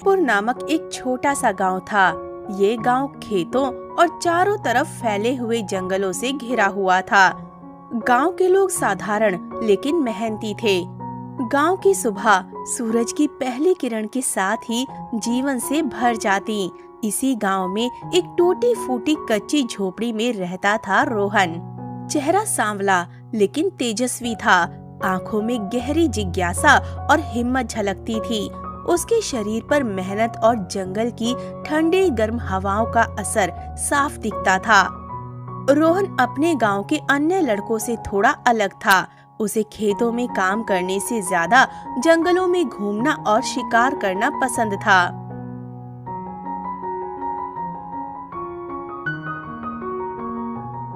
रोहनपुर नामक एक छोटा सा गांव था। ये गांव खेतों और चारों तरफ फैले हुए जंगलों से घिरा हुआ था। गांव के लोग साधारण लेकिन मेहनती थे। गांव की सुबह सूरज की पहली किरण के साथ ही जीवन से भर जाती। इसी गांव में एक टूटी फूटी कच्ची झोपड़ी में रहता था रोहन। चेहरा सांवला लेकिन तेजस्वी था। आंखों में गहरी जिज्ञासा और हिम्मत झलकती थी। उसके शरीर पर मेहनत और जंगल की ठंडी गर्म हवाओं का असर साफ दिखता था। रोहन अपने गांव के अन्य लड़कों से थोड़ा अलग था। उसे खेतों में काम करने से ज्यादा जंगलों में घूमना और शिकार करना पसंद था।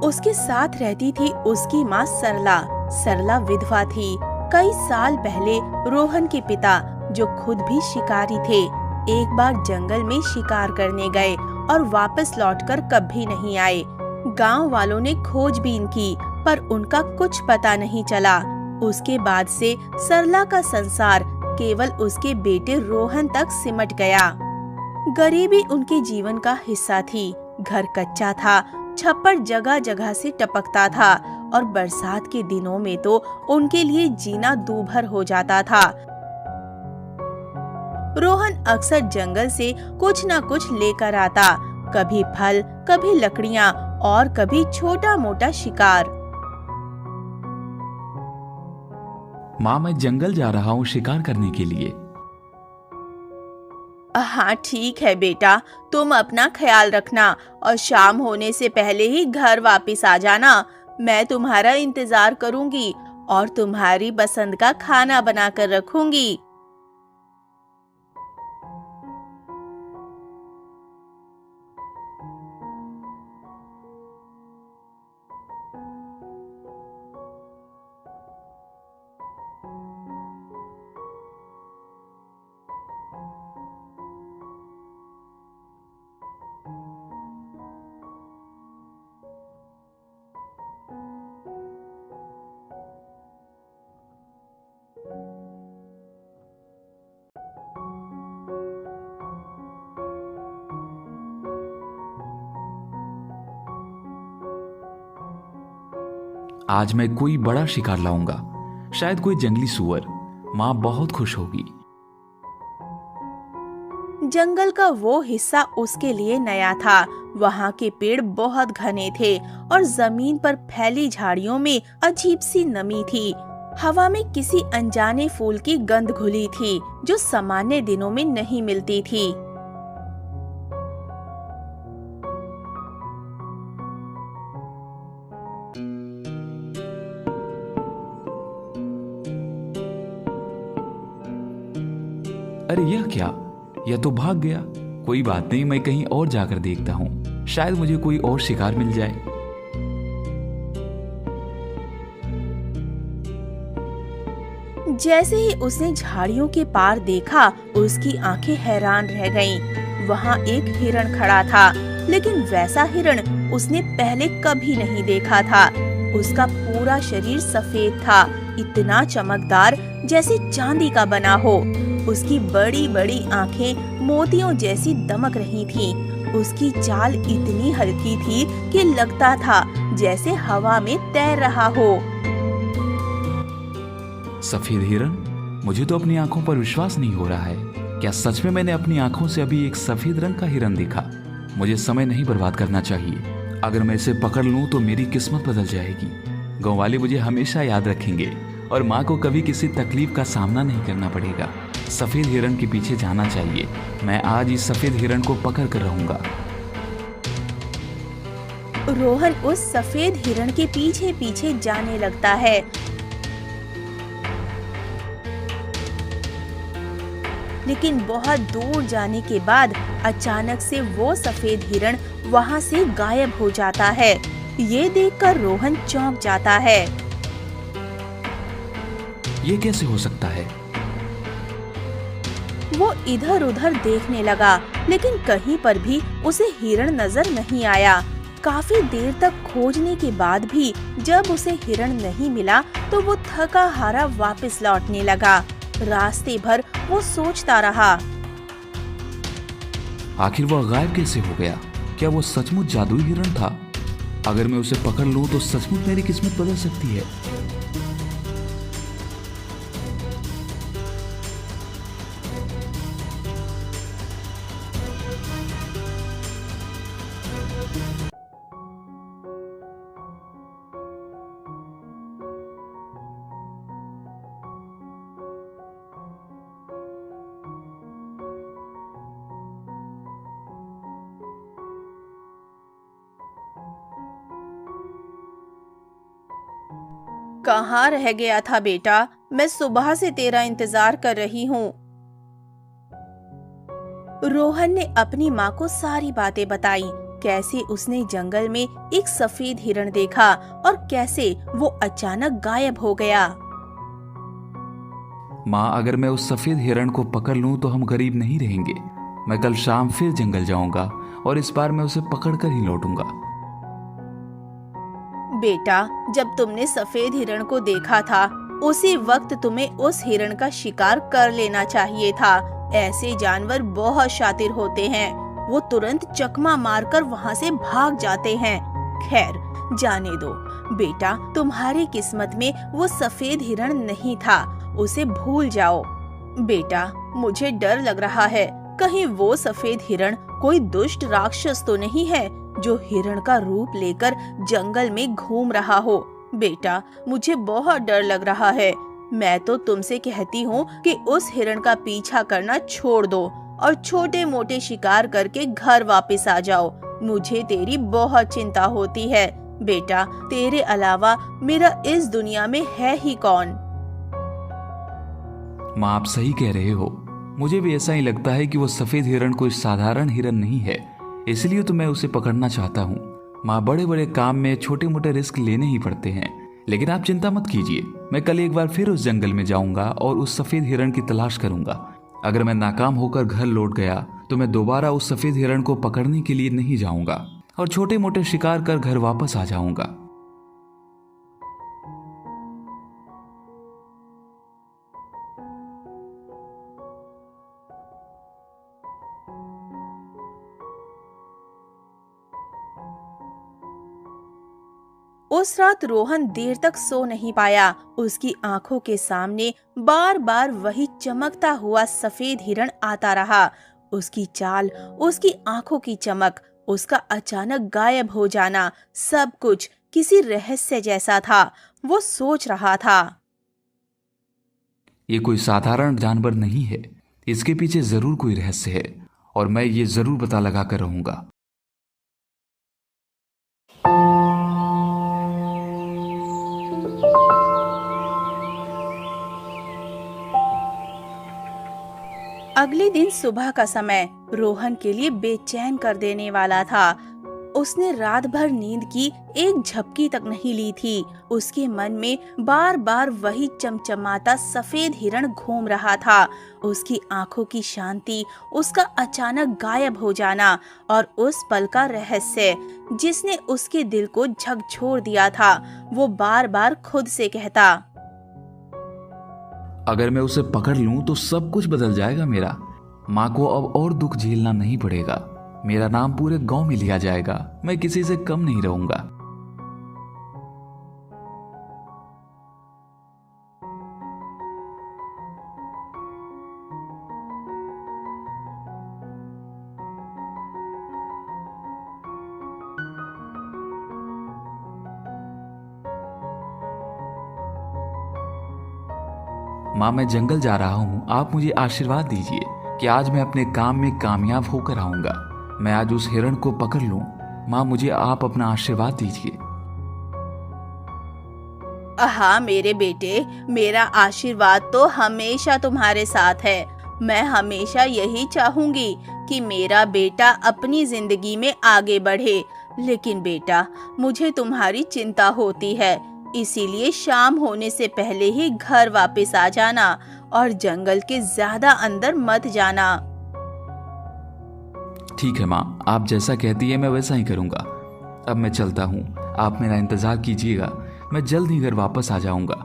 उसके साथ रहती थी उसकी माँ सरला। सरला विधवा थी। कई साल पहले रोहन के पिता, जो खुद भी शिकारी थे, एक बार जंगल में शिकार करने गए और वापस लौटकर कभी नहीं आए। गांव वालों ने खोजबीन की पर उनका कुछ पता नहीं चला। उसके बाद से सरला का संसार केवल उसके बेटे रोहन तक सिमट गया। गरीबी उनके जीवन का हिस्सा थी। घर कच्चा था, छप्पर जगह जगह से टपकता था और बरसात के दिनों में तो उनके लिए जीना दूभर हो जाता था। रोहन अक्सर जंगल से कुछ न कुछ लेकर आता, कभी फल, कभी लकड़ियाँ और कभी छोटा मोटा शिकार। माँ, मैं जंगल जा रहा हूँ शिकार करने के लिए। हाँ ठीक है बेटा, तुम अपना ख्याल रखना और शाम होने से पहले ही घर वापस आ जाना। मैं तुम्हारा इंतजार करूंगी और तुम्हारी पसंद का खाना बनाकर रखूंगी। आज मैं कोई बड़ा शिकार लाऊंगा, शायद कोई जंगली सूअर। माँ बहुत खुश होगी। जंगल का वो हिस्सा उसके लिए नया था। वहाँ के पेड़ बहुत घने थे और जमीन पर फैली झाड़ियों में अजीब सी नमी थी। हवा में किसी अनजाने फूल की गंध घुली थी, जो सामान्य दिनों में नहीं मिलती थी। अरे यह क्या? यह तो भाग गया। कोई बात नहीं, मैं कहीं और जाकर देखता हूँ, शायद मुझे कोई और शिकार मिल जाए। जैसे ही उसने झाड़ियों के पार देखा, उसकी आंखें हैरान रह गईं। वहाँ एक हिरण खड़ा था, लेकिन वैसा हिरण उसने पहले कभी नहीं देखा था। उसका पूरा शरीर सफेद था, इतना चमकदार जैसे चांदी का बना हो। उसकी बड़ी बड़ी आंखें मोतियों जैसी दमक रही थीं। उसकी चाल इतनी हल्की थी कि लगता था जैसे हवा में तैर रहा हो। सफेद हिरण? मुझे तो अपनी आंखों पर विश्वास नहीं हो रहा है। क्या सच में मैंने अपनी आंखों से अभी एक सफेद रंग का हिरण देखा? मुझे समय नहीं बर्बाद करना चाहिए। अगर मैं इसे पकड़ लूं तो मेरी किस्मत बदल जाएगी। गांव वाले मुझे हमेशा याद रखेंगे और माँ को कभी किसी तकलीफ का सामना नहीं करना पड़ेगा। सफेद हिरण के पीछे जाना चाहिए। मैं आज इस सफेद हिरण को पकड़ कर रहूंगा। रोहन उस सफेद हिरण के पीछे पीछे जाने लगता है। लेकिन बहुत दूर जाने के बाद अचानक से वो सफेद हिरण वहाँ से गायब हो जाता है। ये देखकर रोहन चौंक जाता है। ये कैसे हो सकता है? वो इधर उधर देखने लगा, लेकिन कहीं पर भी उसे हिरण नजर नहीं आया। काफी देर तक खोजने के बाद भी जब उसे हिरण नहीं मिला, तो वो थका हारा वापस लौटने लगा। रास्ते भर वो सोचता रहा। आखिर वह गायब कैसे हो गया? क्या वो सचमुच जादुई हिरण था? अगर मैं उसे पकड़ लूं तो सचमुच मेरी किस्मत बदल सकती है। कहाँ रह गया था बेटा? मैं सुबह से तेरा इंतजार कर रही हूँ। रोहन ने अपनी माँ को सारी बातें बताई, कैसे उसने जंगल में एक सफेद हिरण देखा और कैसे वो अचानक गायब हो गया। माँ, अगर मैं उस सफेद हिरण को पकड़ लूं तो हम गरीब नहीं रहेंगे। मैं कल शाम फिर जंगल जाऊंगा और इस बार मैं उसे पकड़ कर ही लौटूंगा। बेटा, जब तुमने सफेद हिरण को देखा था उसी वक्त तुम्हें उस हिरण का शिकार कर लेना चाहिए था। ऐसे जानवर बहुत शातिर होते हैं, वो तुरंत चकमा मारकर वहाँ से भाग जाते हैं। खैर, जाने दो बेटा, तुम्हारी किस्मत में वो सफेद हिरण नहीं था, उसे भूल जाओ। बेटा, मुझे डर लग रहा है, कहीं वो सफेद हिरण कोई दुष्ट राक्षस तो नहीं है जो हिरण का रूप लेकर जंगल में घूम रहा हो। बेटा, मुझे बहुत डर लग रहा है। मैं तो तुमसे कहती हूँ कि उस हिरण का पीछा करना छोड़ दो और छोटे मोटे शिकार करके घर वापस आ जाओ। मुझे तेरी बहुत चिंता होती है। बेटा, तेरे अलावा मेरा इस दुनिया में है ही कौन? माँ, आप सही कह रहे हो। मुझे भी ऐसा ही लगता है कि वो सफेद हिरण कोई साधारण हिरण नहीं है, इसलिए तो मैं उसे पकड़ना चाहता हूँ। माँ, बड़े बड़े काम में छोटे मोटे रिस्क लेने ही पड़ते हैं, लेकिन आप चिंता मत कीजिए। मैं कल एक बार फिर उस जंगल में जाऊंगा और उस सफेद हिरण की तलाश करूंगा। अगर मैं नाकाम होकर घर लौट गया तो मैं दोबारा उस सफेद हिरण को पकड़ने के लिए नहीं जाऊंगा और छोटे मोटे शिकार कर घर वापस आ जाऊंगा। उस रात रोहन देर तक सो नहीं पाया। उसकी आंखों के सामने बार बार वही चमकता हुआ सफेद हिरण आता रहा। उसकी चाल, उसकी आंखों की चमक, उसका अचानक गायब हो जाना, सब कुछ किसी रहस्य जैसा था। वो सोच रहा था, ये कोई साधारण जानवर नहीं है, इसके पीछे जरूर कोई रहस्य है और मैं ये जरूर पता लगा कर रहूंगा। अगले दिन सुबह का समय रोहन के लिए बेचैन कर देने वाला था। उसने रात भर नींद की एक झपकी तक नहीं ली थी। उसके मन में बार बार वही चमचमाता सफेद हिरण घूम रहा था। उसकी आंखों की शांति, उसका अचानक गायब हो जाना और उस पल का रहस्य जिसने उसके दिल को झकझोर दिया था। वो बार बार खुद से कहता, अगर मैं उसे पकड़ लूं तो सब कुछ बदल जाएगा मेरा। माँ को अब और दुख झेलना नहीं पड़ेगा। मेरा नाम पूरे गांव में लिया जाएगा। मैं किसी से कम नहीं रहूंगा। माँ, मैं जंगल जा रहा हूँ। आप मुझे आशीर्वाद दीजिए कि आज मैं अपने काम में कामयाब होकर आऊंगा। मैं आज उस हिरण को पकड़ लूं। माँ, मुझे आप अपना आशीर्वाद दीजिए। हाँ मेरे बेटे, मेरा आशीर्वाद तो हमेशा तुम्हारे साथ है। मैं हमेशा यही चाहूंगी कि मेरा बेटा अपनी जिंदगी में आगे बढ़े। लेकिन बेटा, मुझे तुम्हारी चिंता होती है, इसीलिए शाम होने से पहले ही घर वापस आ जाना और जंगल के ज्यादा अंदर मत जाना। ठीक है माँ, आप जैसा कहती है मैं वैसा ही करूंगा। अब मैं चलता हूँ। आप मेरा इंतजार कीजिएगा, मैं जल्द ही घर वापस आ जाऊंगा।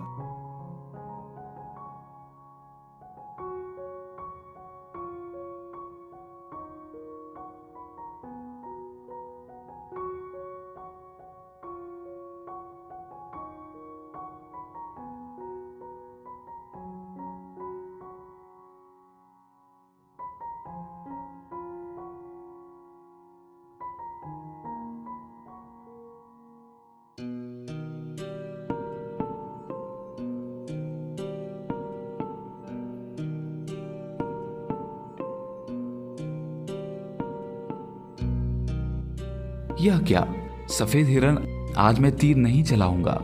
यह क्या? सफेद हिरन, आज मैं तीर नहीं चलाऊंगा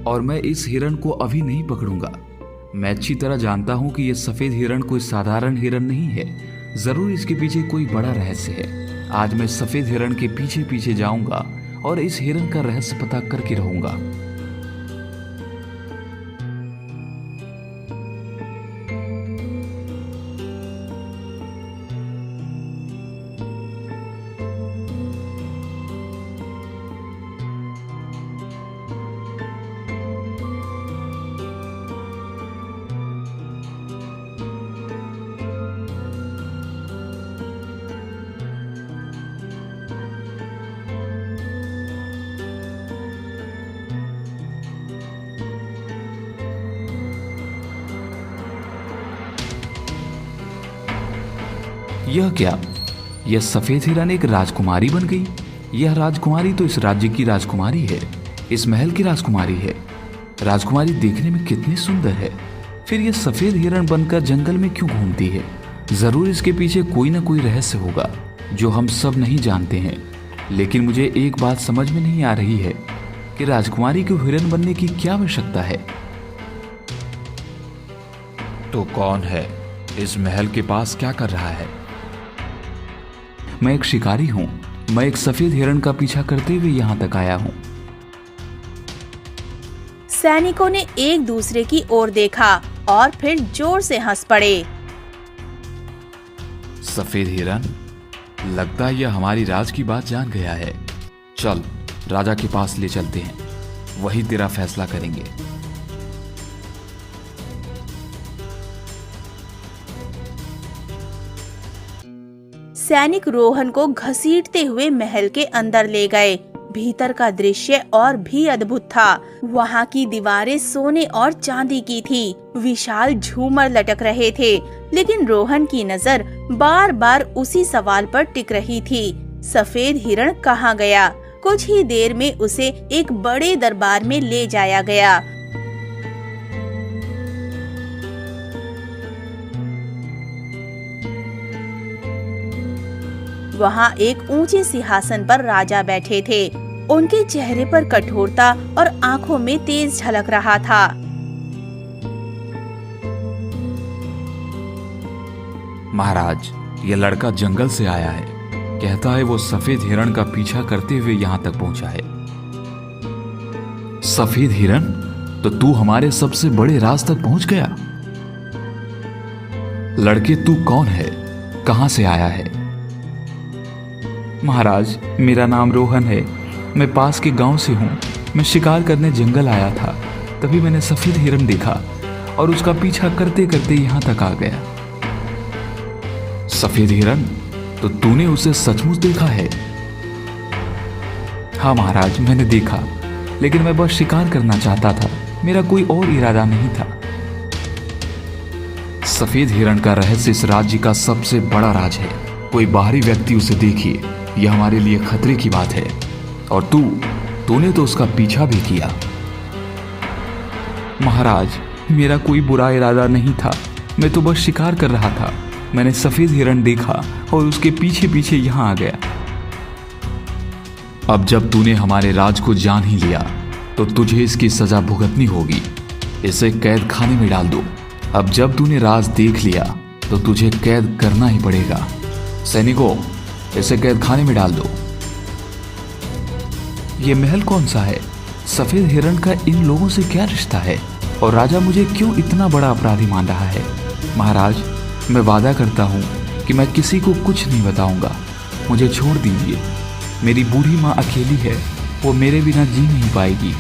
और मैं इस हिरन को अभी नहीं पकड़ूंगा। मैं अच्छी तरह जानता हूं कि यह सफेद हिरन कोई साधारण हिरन नहीं है, जरूर इसके पीछे कोई बड़ा रहस्य है। आज मैं सफेद हिरन के पीछे पीछे जाऊंगा और इस हिरन का रहस्य पता करके रहूंगा। यह क्या? यह सफेद हिरन एक राजकुमारी बन गई। यह राजकुमारी तो इस राज्य की राजकुमारी है, इस महल की राजकुमारी है। राजकुमारी देखने में कितनी सुंदर है, फिर यह सफेद हिरन बनकर जंगल में क्यों घूमती है? जरूर इसके पीछे कोई ना कोई रहस्य होगा जो हम सब नहीं जानते हैं। लेकिन मुझे एक बात समझ में नहीं आ रही है कि राजकुमारी को हिरन बनने की क्या आवश्यकता है। तो कौन है? इस महल के पास क्या कर रहा है? मैं एक शिकारी हूं। मैं एक सफेद हिरन का पीछा करते हुए यहां तक आया हूं। सैनिकों ने एक दूसरे की ओर देखा और फिर जोर से हंस पड़े। सफेद हिरन, लगता है यह हमारी राज की बात जान गया है। चल, राजा के पास ले चलते हैं, वही तेरा फैसला करेंगे। सैनिक रोहन को घसीटते हुए महल के अंदर ले गए। भीतर का दृश्य और भी अद्भुत था। वहाँ की दीवारें सोने और चांदी की थी। विशाल झूमर लटक रहे थे, लेकिन रोहन की नजर बार बार उसी सवाल पर टिक रही थी, सफेद हिरण कहाँ गया? कुछ ही देर में उसे एक बड़े दरबार में ले जाया गया। वहाँ एक ऊंचे सिंहासन पर राजा बैठे थे। उनके चेहरे पर कठोरता और आंखों में तेज झलक रहा था। महाराज, यह लड़का जंगल से आया है। कहता है वो सफेद हिरण का पीछा करते हुए यहां तक पहुंचा है। सफेद हिरण? तो तू हमारे सबसे बड़े राज तक पहुंच गया। लड़के, तू कौन है? कहां से आया है? महाराज, मेरा नाम रोहन है। मैं पास के गांव से हूँ। मैं शिकार करने जंगल आया था, तभी मैंने सफेद हिरन देखा और उसका पीछा करते करते यहाँ तक आ गया। सफेद हिरन? तो तूने उसे सचमुच देखा है? हाँ महाराज, मैंने देखा, लेकिन मैं बस शिकार करना चाहता था, मेरा कोई और इरादा नहीं था। सफेद हिरन का रहस्य इस राज्य का सबसे बड़ा राज है। कोई बाहरी व्यक्ति उसे देखिए, यह हमारे लिए खतरे की बात है। और तूने तो उसका पीछा भी किया। महाराज, मेरा कोई बुरा इरादा नहीं था, मैं तो बस शिकार कर रहा था। मैंने सफेद हिरन देखा और उसके पीछे पीछे यहाँ आ गया। अब जब तूने हमारे राज को जान ही लिया, तो तुझे इसकी सजा भुगतनी होगी। इसे कैद खाने में डाल दो। अब जब तूने राज देख लिया, तो तुझे कैद करना ही पड़ेगा। सैनिकों, इसे कैद खाने में डाल दो। ये महल कौन सा है? सफेद हिरण का इन लोगों से क्या रिश्ता है? और राजा मुझे क्यों इतना बड़ा अपराधी मान रहा है? महाराज, मैं वादा करता हूँ कि मैं किसी को कुछ नहीं बताऊंगा। मुझे छोड़ दीजिए। मेरी बूढ़ी माँ अकेली है, वो मेरे बिना जी नहीं पाएगी।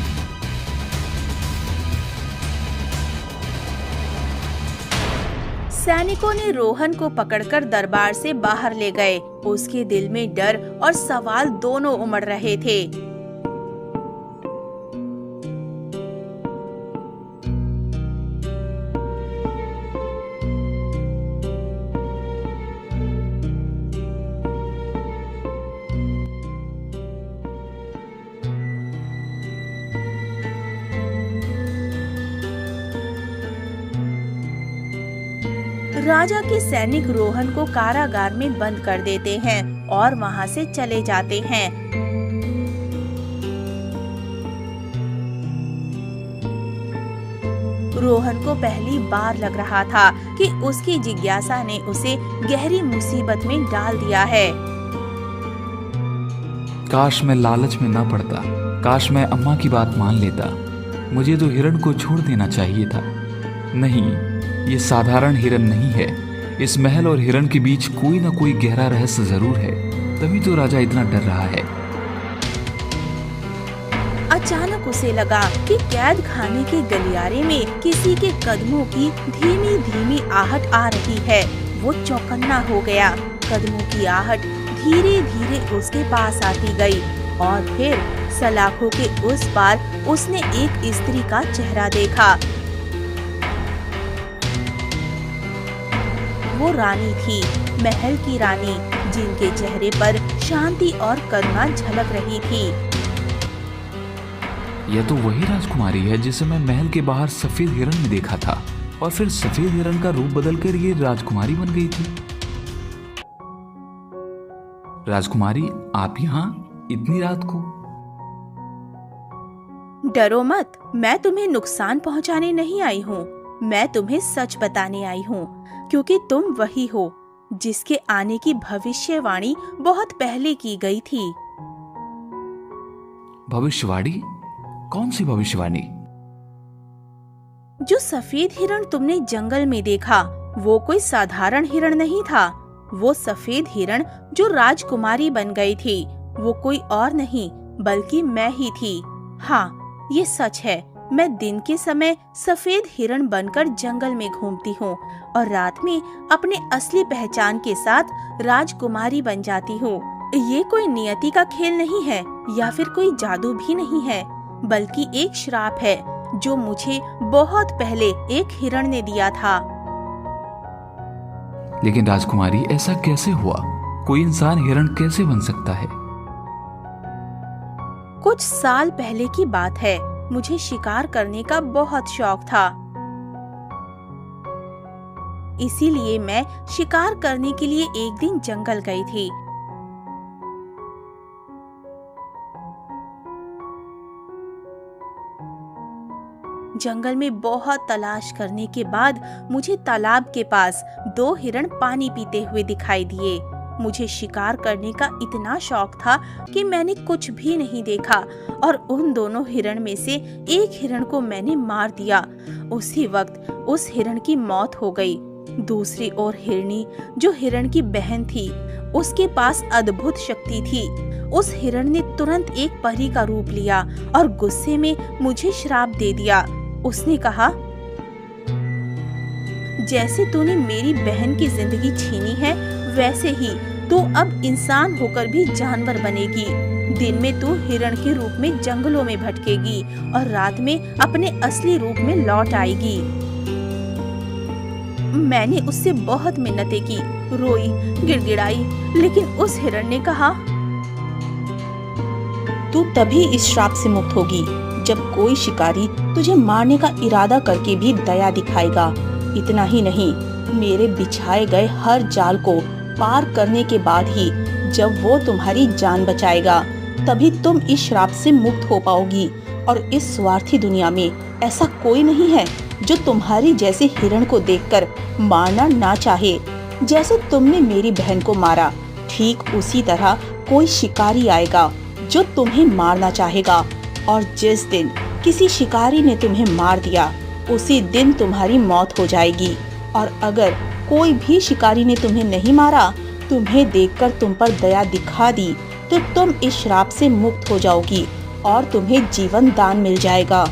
सैनिकों ने रोहन को पकड़कर दरबार से बाहर ले गए। उसके दिल में डर और सवाल दोनों उमड़ रहे थे। राजा के सैनिक रोहन को कारागार में बंद कर देते हैं और वहां से चले जाते हैं। रोहन को पहली बार लग रहा था कि उसकी जिज्ञासा ने उसे गहरी मुसीबत में डाल दिया है। काश मैं लालच में ना पड़ता, काश मैं अम्मा की बात मान लेता। मुझे तो हिरण को छोड़ देना चाहिए था। नहीं, ये साधारण हिरण नहीं है। इस महल और हिरण के बीच कोई ना कोई गहरा रहस्य जरूर है, तभी तो राजा इतना डर रहा है। अचानक उसे लगा कि कैद खाने के गलियारे में किसी के कदमों की धीमी धीमी आहट आ रही है। वो चौकन्ना हो गया। कदमों की आहट धीरे धीरे उसके पास आती गई और फिर सलाखों के उस पार उसने एक स्त्री का चेहरा देखा। वो रानी थी, महल की रानी, जिनके चेहरे पर शांति और करुणा झलक रही थी। यह तो वही राजकुमारी है जिसे मैं महल के बाहर सफेद हिरण में देखा था और फिर सफेद हिरण का रूप बदलकर ये राजकुमारी बन गई थी। राजकुमारी, आप यहाँ इतनी रात को? डरो मत, मैं तुम्हें नुकसान पहुंचाने नहीं आई हूँ। मैं तुम्हें सच बताने आई हूँ, क्योंकि तुम वही हो जिसके आने की भविष्यवाणी बहुत पहले की गई थी। भविष्यवाणी? कौन सी भविष्यवाणी? जो सफेद हिरण तुमने जंगल में देखा, वो कोई साधारण हिरण नहीं था। वो सफेद हिरण जो राजकुमारी बन गई थी, वो कोई और नहीं बल्कि मैं ही थी। हाँ, ये सच है। मैं दिन के समय सफेद हिरण बनकर जंगल में घूमती हूँ और रात में अपने असली पहचान के साथ राजकुमारी बन जाती हूँ। ये कोई नियति का खेल नहीं है या फिर कोई जादू भी नहीं है, बल्कि एक श्राप है जो मुझे बहुत पहले एक हिरण ने दिया था। लेकिन राजकुमारी, ऐसा कैसे हुआ? कोई इंसान हिरण कैसे बन सकता है? कुछ साल पहले की बात है। मुझे शिकार करने का बहुत शौक था। इसीलिए मैं शिकार करने के लिए एक दिन जंगल गई थी। जंगल में बहुत तलाश करने के बाद मुझे तालाब के पास 2 हिरण पानी पीते हुए दिखाई दिए। मुझे शिकार करने का इतना शौक था कि मैंने कुछ भी नहीं देखा और उन दोनों हिरण में से एक हिरण को मैंने मार दिया। उसी वक्त उस हिरण की मौत हो गई। दूसरी ओर हिरनी, जो हिरण की बहन थी, उसके पास अद्भुत शक्ति थी। उस हिरण ने तुरंत एक परी का रूप लिया और गुस्से में मुझे श्राप दे दिया। उसने कहा, जैसे तूने मेरी बहन की जिंदगी छीनी है, वैसे ही तू अब इंसान होकर भी जानवर बनेगी। दिन में तू हिरण के रूप में जंगलों में भटकेगी और रात में अपने असली रूप में लौट आएगी। मैंने उससे बहुत मिन्नतें की, रोई, गिड़गिड़ाई, लेकिन उस हिरण ने कहा, तू तभी इस श्राप से मुक्त होगी जब कोई शिकारी तुझे मारने का इरादा करके भी दया दिखाएगा। इतना ही नहीं, मेरे बिछाए गए हर जाल को पार करने के बाद ही जब वो तुम्हारी जान बचाएगा, तभी तुम इस श्राप से मुक्त हो पाओगी। और इस स्वार्थी दुनिया में ऐसा कोई नहीं है जो तुम्हारी जैसे हिरण को देखकर मारना ना चाहे। जैसे तुमने मेरी बहन को मारा, ठीक उसी तरह कोई शिकारी आएगा जो तुम्हें मारना चाहेगा। और जिस दिन किसी शिकारी ने तुम्हें मार दिया, उसी दिन तुम्हारी मौत हो जाएगी। और अगर कोई भी शिकारी ने तुम्हें नहीं मारा, तुम्हें देखकर तुम पर दया दिखा दी, तो तुम इस श्राप से मुक्त हो जाओगी और तुम्हें जीवन दान मिल जाएगा।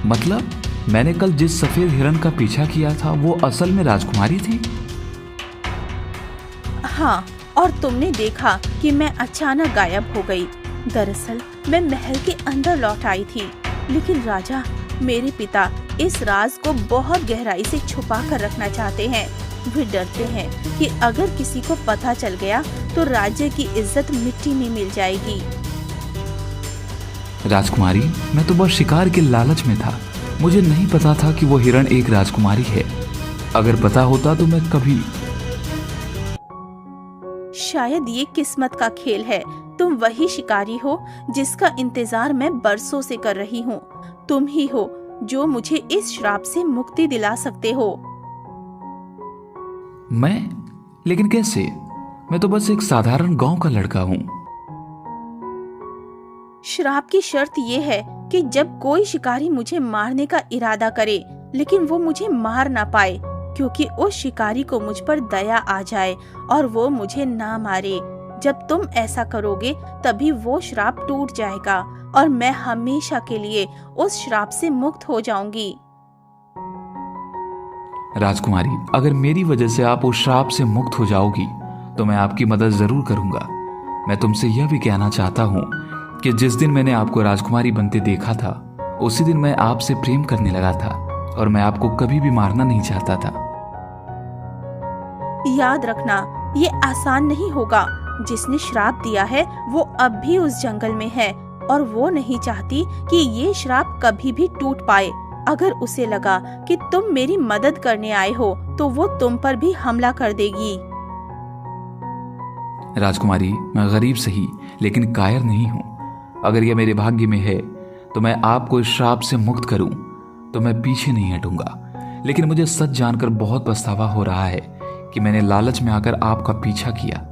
मतलब मैंने कल जिस सफेद हिरण का पीछा किया था, वो असल में राजकुमारी थी? हाँ, और तुमने देखा कि मैं अचानक गायब हो गई। दरअसल मैं महल के अंदर लौट आई थी, लेकिन राजा, मेरे पिता इस राज को बहुत गहराई से छुपा कर रखना चाहते हैं। वे डरते हैं कि अगर किसी को पता चल गया तो राज्य की इज्जत मिट्टी में मिल जाएगी। राजकुमारी, मैं तो बस शिकार के लालच में था। मुझे नहीं पता था कि वो हिरण एक राजकुमारी है। अगर पता होता तो मैं कभी। शायद ये किस्मत का खेल है। तुम वही शिकारी हो जिसका इंतजार मैं बरसों से कर रही हूँ। तुम ही हो जो मुझे इस श्राप से मुक्ति दिला सकते हो। मैं? लेकिन कैसे? मैं तो बस एक साधारण गांव का लड़का हूँ। श्राप की शर्त ये है कि जब कोई शिकारी मुझे मारने का इरादा करे, लेकिन वो मुझे मार ना पाए, क्योंकि उस शिकारी को मुझ पर दया आ जाए और वो मुझे ना मारे। जब तुम ऐसा करोगे तभी वो श्राप टूट जाएगा और मैं हमेशा के लिए उस श्राप से मुक्त हो जाऊंगी। राजकुमारी, अगर मेरी वजह से आप उस श्राप से मुक्त हो जाओगी तो मैं आपकी मदद जरूर करूंगा। मैं तुमसे यह भी कहना चाहता हूँ कि जिस दिन मैंने आपको राजकुमारी बनते देखा था, उसी दिन मैं आपसे प्रेम करने लगा था और मैं आपको कभी भी मारना नहीं चाहता था। याद रखना, ये आसान नहीं होगा। जिसने श्राप दिया है वो अब भी उस जंगल में है और वो नहीं चाहती कि ये श्राप कभी भी टूट पाए। अगर उसे लगा कि तुम मेरी मदद करने आए हो तो वो तुम पर भी हमला कर देगी। राजकुमारी, मैं गरीब सही लेकिन कायर नहीं हूँ। अगर यह मेरे भाग्य में है तो मैं आपको इस श्राप से मुक्त करूं तो मैं पीछे नहीं हटूंगा। लेकिन मुझे सच जानकर बहुत पछतावा हो रहा है कि मैंने लालच में आकर आपका पीछा किया।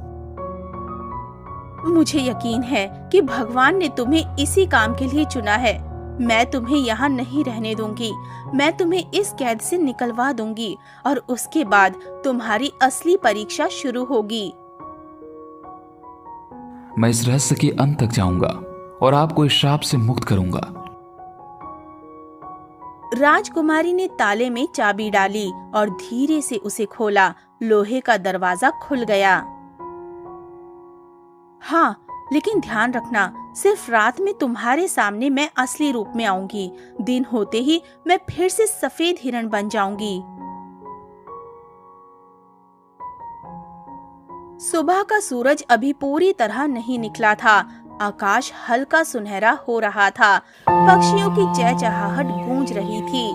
मुझे यकीन है कि भगवान ने तुम्हें इसी काम के लिए चुना है। मैं तुम्हें यहाँ नहीं रहने दूंगी। मैं तुम्हें इस कैद से निकलवा दूंगी और उसके बाद तुम्हारी असली परीक्षा शुरू होगी। मैं इस रहस्य के अंत तक जाऊंगा और आपको इस श्राप से मुक्त करूंगा। राजकुमारी ने ताले में चाबी डाली और धीरे से उसे खोला। लोहे का दरवाजा खुल गया। हाँ, लेकिन ध्यान रखना, सिर्फ रात में तुम्हारे सामने मैं असली रूप में आऊंगी। दिन होते ही मैं फिर से सफेद हिरण बन जाऊंगी। सुबह का सूरज अभी पूरी तरह नहीं निकला था। आकाश हल्का सुनहरा हो रहा था। पक्षियों की चहचहाहट गूंज रही थी।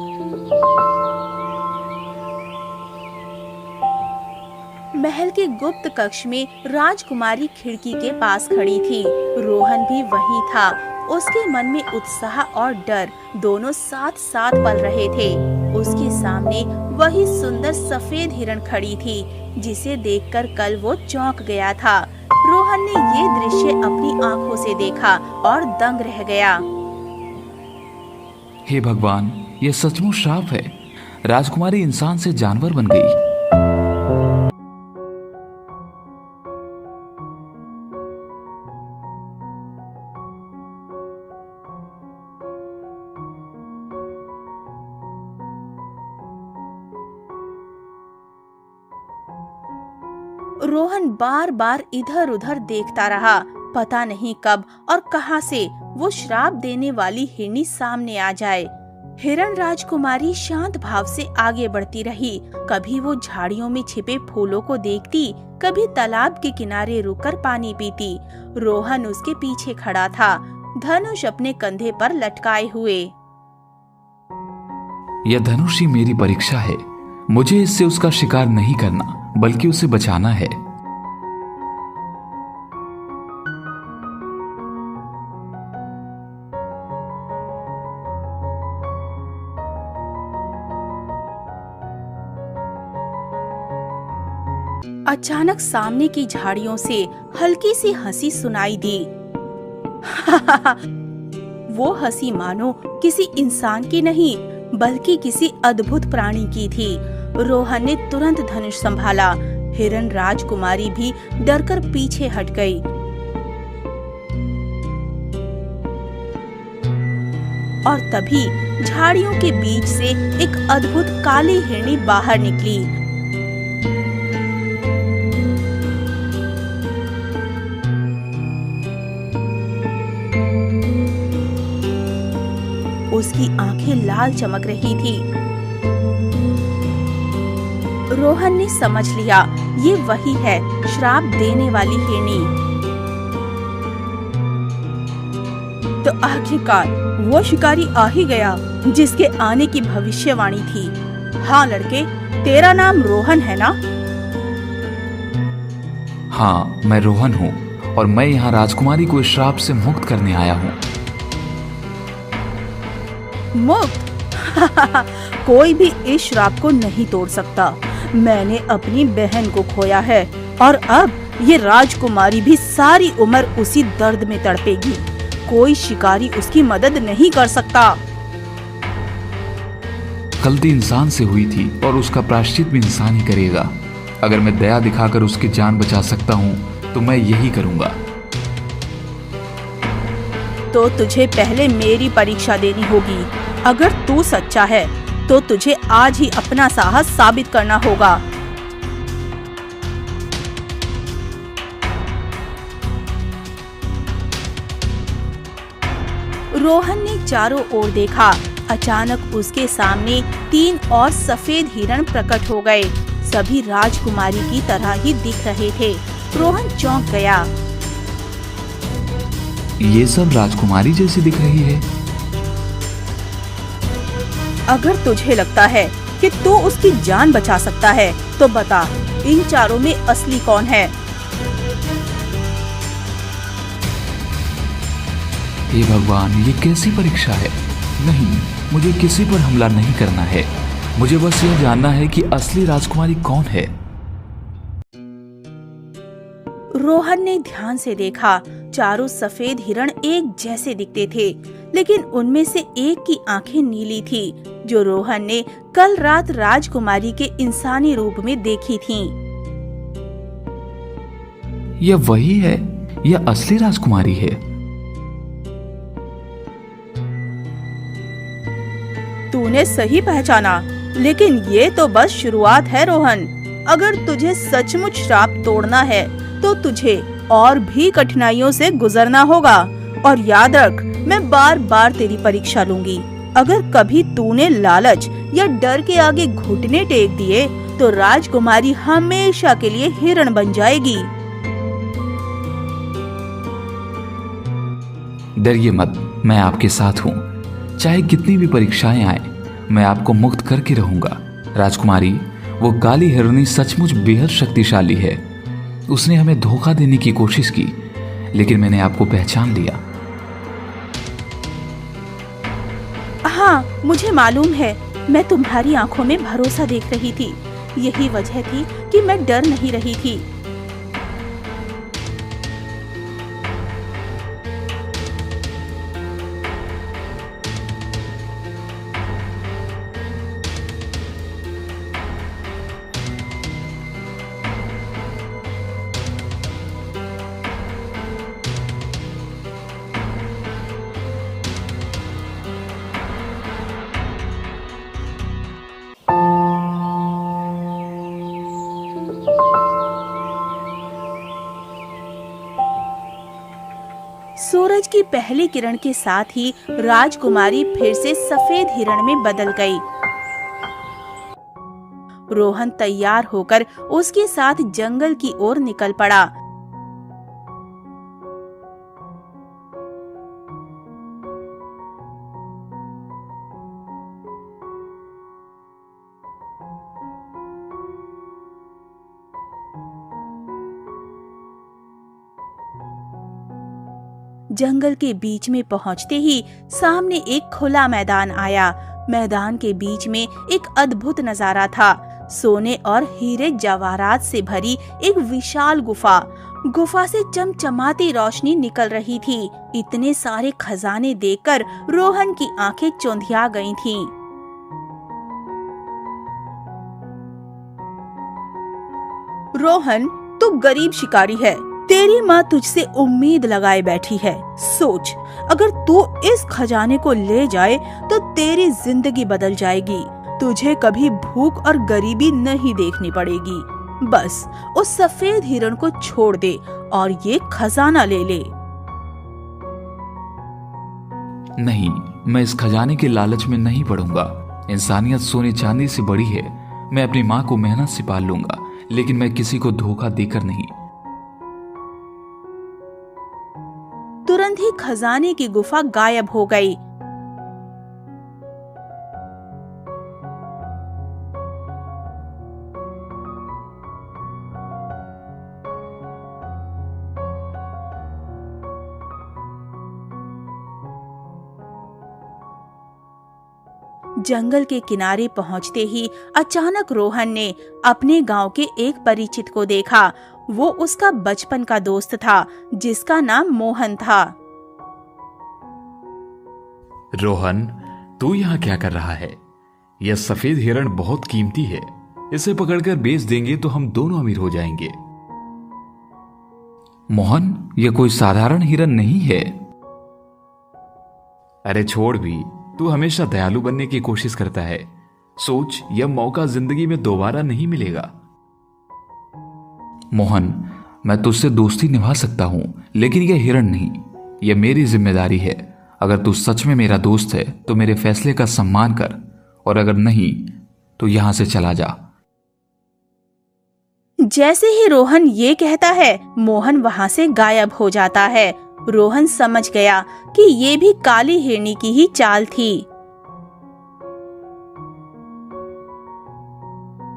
महल के गुप्त कक्ष में राजकुमारी खिड़की के पास खड़ी थी। रोहन भी वहीं था। उसके मन में उत्साह और डर दोनों साथ साथ पल रहे थे। उसके सामने वही सुंदर सफेद हिरण खड़ी थी जिसे देखकर कल वो चौंक गया था। रोहन ने ये दृश्य अपनी आंखों से देखा और दंग रह गया। हे भगवान, ये सचमुच श्राप है। राजकुमारी इंसान से जानवर बन गई। रोहन बार बार इधर उधर देखता रहा। पता नहीं कब और कहां से वो श्राप देने वाली हिरनी सामने आ जाए। हिरण राजकुमारी शांत भाव से आगे बढ़ती रही। कभी वो झाड़ियों में छिपे फूलों को देखती, कभी तालाब के किनारे रुककर पानी पीती। रोहन उसके पीछे खड़ा था, धनुष अपने कंधे पर लटकाए हुए। यह धनुष ही मेरी परीक्षा है। मुझे इससे उसका शिकार नहीं करना बल्कि उसे बचाना है। अचानक सामने की झाड़ियों से हल्की सी हंसी सुनाई दी। वो हंसी मानो किसी इंसान की नहीं बल्कि किसी अद्भुत प्राणी की थी। रोहन ने तुरंत धनुष संभाला। हिरण राजकुमारी भी डरकर पीछे हट गई। और तभी झाड़ियों के बीच से एक अद्भुत काली हिरनी बाहर निकली। उसकी आंखें लाल चमक रही थी। रोहन ने समझ लिया, ये वही है श्राप देने वाली हिरनी। तो आखिरकार वो शिकारी आ ही गया जिसके आने की भविष्यवाणी थी। हाँ लड़के, तेरा नाम रोहन है ना? हाँ, मैं रोहन हूँ और मैं यहाँ राजकुमारी को इस श्राप से मुक्त करने आया हूँ। मुक्त? कोई भी इस श्राप को नहीं तोड़ सकता। मैंने अपनी बहन को खोया है और अब ये राजकुमारी भी सारी उम्र उसी दर्द में तड़पेगी। कोई शिकारी उसकी मदद नहीं कर सकता। गलती इंसान से हुई थी और उसका प्रायश्चित भी इंसान ही करेगा। अगर मैं दया दिखाकर उसकी जान बचा सकता हूँ तो मैं यही करूँगा। तो तुझे पहले मेरी परीक्षा देनी होगी। अगर तू सच्चा है तो तुझे आज ही अपना साहस साबित करना होगा। रोहन ने चारों ओर देखा। अचानक उसके सामने 3 और सफेद हिरण प्रकट हो गए। सभी राजकुमारी की तरह ही दिख रहे थे। रोहन चौंक गया। ये सब राजकुमारी जैसी दिख रही है। अगर तुझे लगता है कि तू उसकी जान बचा सकता है तो बता, इन चारों में असली कौन है? हे भगवान, ये कैसी परीक्षा है? नहीं, मुझे किसी पर हमला नहीं करना है। मुझे बस यह जानना है कि असली राजकुमारी कौन है। रोहन ने ध्यान से देखा। चारों सफेद हिरण एक जैसे दिखते थे, लेकिन उनमें से एक की आंखें नीली थी, जो रोहन ने कल रात राजकुमारी के इंसानी रूप में देखी थीं। यह वही है, यह असली राजकुमारी है। तूने सही पहचाना, लेकिन ये तो बस शुरुआत है रोहन। अगर तुझे सचमुच श्राप तोड़ना है तो तुझे और भी कठिनाइयों से गुजरना होगा। और याद रख, मैं बार बार तेरी परीक्षा लूंगी। अगर कभी तूने लालच या डर के आगे घुटने टेक दिए तो राजकुमारी हमेशा के लिए हिरण बन जाएगी। डरिए मत, मैं आपके साथ हूँ। चाहे कितनी भी परीक्षाएं आए, मैं आपको मुक्त करके रहूंगा। राजकुमारी, वो काली हिरनी सचमुच बेहद शक्तिशाली है। उसने हमें धोखा देने की कोशिश की, लेकिन मैंने आपको पहचान लिया। हाँ, मुझे मालूम है। मैं तुम्हारी आंखों में भरोसा देख रही थी। यही वजह थी कि मैं डर नहीं रही थी। सूरज की पहली किरण के साथ ही राजकुमारी फिर से सफेद हिरण में बदल गई। रोहन तैयार होकर उसके साथ जंगल की ओर निकल पड़ा। जंगल के बीच में पहुंचते ही सामने एक खुला मैदान आया। मैदान के बीच में एक अद्भुत नजारा था। सोने और हीरे जवाहरात से भरी एक विशाल गुफा। गुफा से चमचमाती रोशनी निकल रही थी। इतने सारे खजाने देखकर रोहन की आंखें चौंधिया गई थीं। रोहन, तू गरीब शिकारी है। तेरी माँ तुझसे उम्मीद लगाए बैठी है। सोच, अगर तू इस खजाने को ले जाए तो तेरी जिंदगी बदल जाएगी। तुझे कभी भूख और गरीबी नहीं देखनी पड़ेगी। बस उस सफेद हिरण को छोड़ दे और ये खजाना ले ले। नहीं, मैं इस खजाने के लालच में नहीं पड़ूंगा। इंसानियत सोने चांदी से बड़ी है। मैं अपनी माँ को मेहनत से पाल लूंगा, लेकिन मैं किसी को धोखा देकर नहीं। तुरंत ही खजाने की गुफा गायब हो गई। जंगल के किनारे पहुंचते ही अचानक रोहन ने अपने गांव के एक परिचित को देखा। वो उसका बचपन का दोस्त था जिसका नाम मोहन था। रोहन, तू यहाँ क्या कर रहा है? यह सफेद हिरण बहुत कीमती है। इसे पकड़कर बेच देंगे तो हम दोनों अमीर हो जाएंगे। मोहन, यह कोई साधारण हिरण नहीं है। अरे छोड़ भी, तू हमेशा दयालु बनने की कोशिश करता है। सोच, यह मौका जिंदगी में दोबारा नहीं मिलेगा। मोहन, मैं तुझसे दोस्ती निभा सकता हूं, लेकिन यह हिरण नहीं। यह मेरी जिम्मेदारी है। अगर तू सच में मेरा दोस्त है तो मेरे फैसले का सम्मान कर, और अगर नहीं तो यहां से चला जा। जैसे ही रोहन ये कहता है, मोहन वहां से गायब हो जाता है। रोहन समझ गया कि ये भी काली हिरनी की ही चाल थी।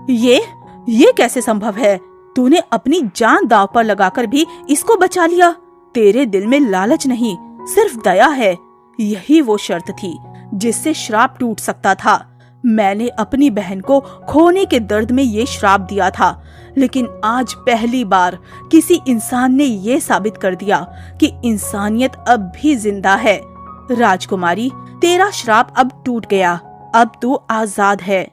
ये कैसे संभव है? तूने अपनी जान दांव पर लगाकर भी इसको बचा लिया। तेरे दिल में लालच नहीं, सिर्फ दया है। यही वो शर्त थी जिससे श्राप टूट सकता था। मैंने अपनी बहन को खोने के दर्द में ये श्राप दिया था, लेकिन आज पहली बार किसी इंसान ने ये साबित कर दिया कि इंसानियत अब भी जिंदा है। राजकुमारी, तेरा श्राप अब टूट गया। अब तू आजाद है।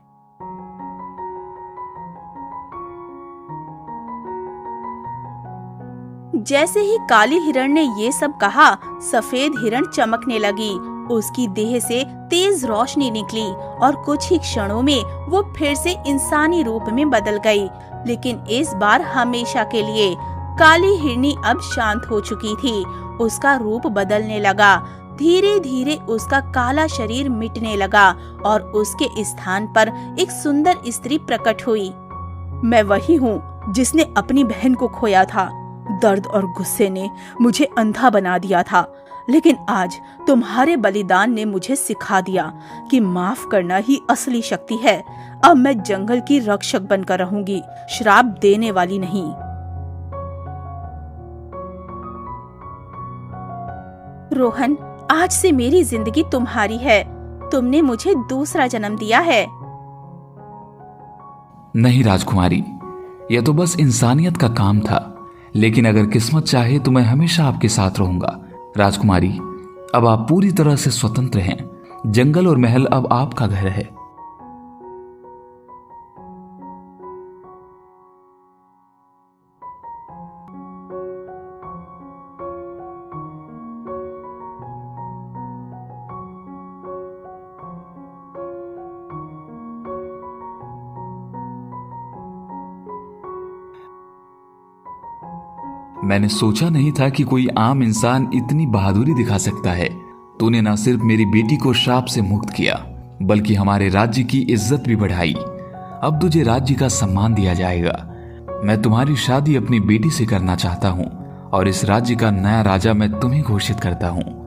जैसे ही काली हिरण ने ये सब कहा, सफेद हिरण चमकने लगी। उसकी देह से तेज रोशनी निकली और कुछ ही क्षणों में वो फिर से इंसानी रूप में बदल गई, लेकिन इस बार हमेशा के लिए। काली हिरनी अब शांत हो चुकी थी। उसका रूप बदलने लगा। धीरे धीरे उसका काला शरीर मिटने लगा और उसके स्थान पर एक सुंदर स्त्री प्रकट हुई। मैं वही हूँ जिसने अपनी बहन को खोया था। दर्द और गुस्से ने मुझे अंधा बना दिया था, लेकिन आज तुम्हारे बलिदान ने मुझे सिखा दिया कि माफ करना ही असली शक्ति है। अब मैं जंगल की रक्षक बनकर रहूंगी, श्राप देने वाली नहीं। रोहन, आज से मेरी जिंदगी तुम्हारी है। तुमने मुझे दूसरा जन्म दिया है। नहीं राजकुमारी, यह तो बस इंसानियत का काम था, लेकिन अगर किस्मत चाहे तो मैं हमेशा आपके साथ रहूंगा। राजकुमारी, अब आप पूरी तरह से स्वतंत्र हैं। जंगल और महल अब आपका घर है। मैंने सोचा नहीं था कि कोई आम इंसान इतनी बहादुरी दिखा सकता है। तूने न सिर्फ मेरी बेटी को श्राप से मुक्त किया, बल्कि हमारे राज्य की इज्जत भी बढ़ाई। अब तुझे राज्य का सम्मान दिया जाएगा। मैं तुम्हारी शादी अपनी बेटी से करना चाहता हूँ और इस राज्य का नया राजा मैं तुम्हें घोषित करता हूँ।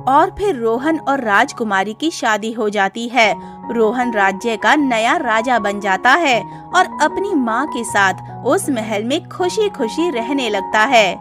और फिर रोहन और राजकुमारी की शादी हो जाती है। रोहन राज्य का नया राजा बन जाता है और अपनी माँ के साथ उस महल में खुशी खुशी रहने लगता है।